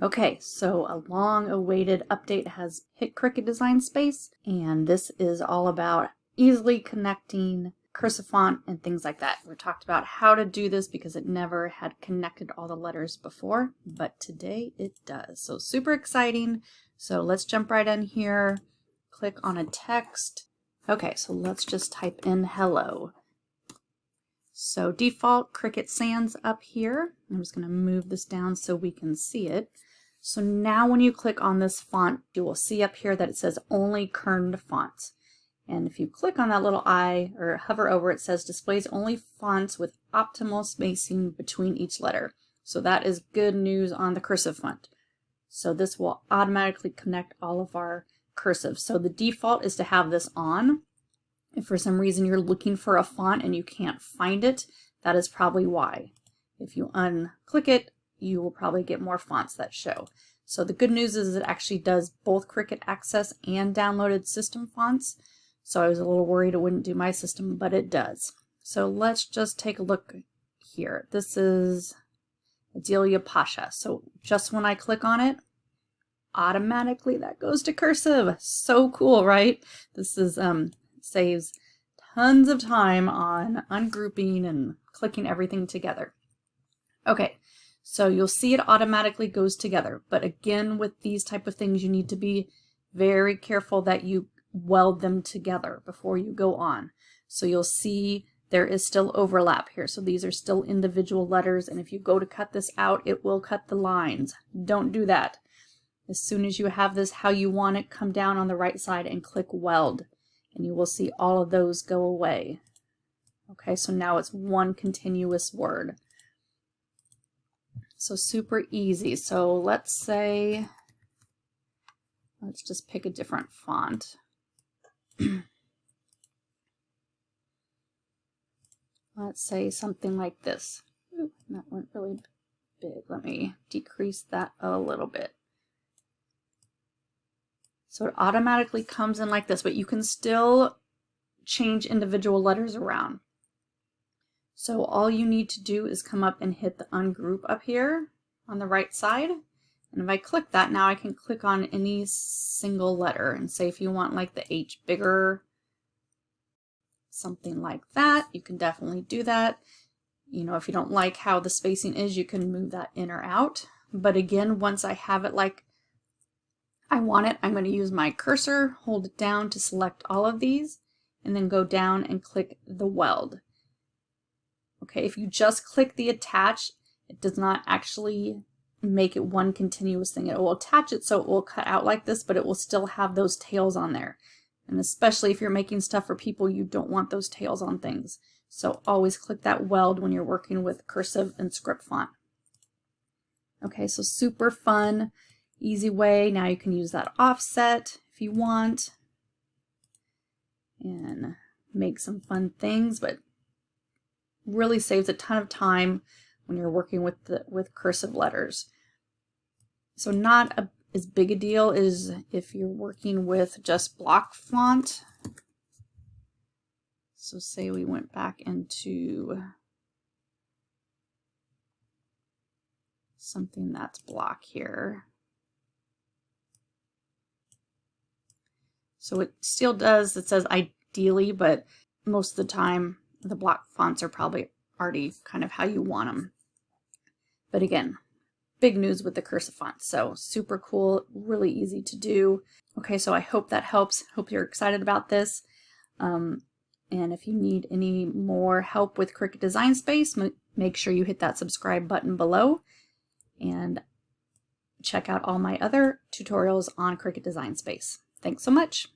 Okay, so a long-awaited update has hit Cricut Design Space, and this is all about easily connecting cursive font and things like that. We talked about how to do this because it never had connected all the letters before, but today it does. So super exciting. So let's jump right in here, click on a text. Okay, so let's just type in hello. So default Cricut Sans up here. I'm just going to move this down so we can see it. So now when you click on this font, you will see up here that it says only Kerned fonts. And if you click on that little eye or hover over, it says displays only fonts with optimal spacing between each letter. So that is good news on the cursive font. So this will automatically connect all of our cursive. So the default is to have this on. If for some reason you're looking for a font and you can't find it, that is probably why. If you unclick it, you will probably get more fonts that show. So the good news is it actually does both Cricut Access and downloaded system fonts. So I was a little worried it wouldn't do my system, but it does. So let's just take a look here. This is Adelia Pasha. So just when I click on it, automatically that goes to cursive. So cool, right? This is saves tons of time on ungrouping and clicking everything together. Okay, so you'll see it automatically goes together. But again, with these type of things, you need to be very careful that you weld them together before you go on. So you'll see there is still overlap here. So these are still individual letters. And if you go to cut this out, it will cut the lines. Don't do that. As soon as you have this how you want it, come down on the right side and click weld. And you will see all of those go away. Okay, so now it's one continuous word. So super easy. So let's say, let's just pick a different font. Let's say something like this. Ooh, that went really big. Let me decrease that a little bit. So it automatically comes in like this, but you can still change individual letters around. So all you need to do is come up and hit the ungroup up here on the right side. And if I click that, now I can click on any single letter and say if you want like the H bigger, something like that, you can definitely do that. You know, if you don't like how the spacing is, you can move that in or out. But again, once I have it like I want it, I'm going to use my cursor, hold it down to select all of these, and then go down and click the weld. Okay, if you just click the attach, it does not actually make it one continuous thing. It will attach it so it will cut out like this, but it will still have those tails on there. And especially if you're making stuff for people, you don't want those tails on things. So always click that weld when you're working with cursive and script font. Okay, so super fun. Easy way. Now you can use that offset if you want and make some fun things, but really saves a ton of time when you're working with cursive letters. So not as big a deal as if you're working with just block font. So say we went back into something that's block here. So it still does, it says ideally, but most of the time the block fonts are probably already kind of how you want them. But again, big news with the cursive fonts. So super cool, really easy to do. Okay, so I hope that helps. Hope you're excited about this. And if you need any more help with Cricut Design Space, make sure you hit that subscribe button below and check out all my other tutorials on Cricut Design Space. Thanks so much.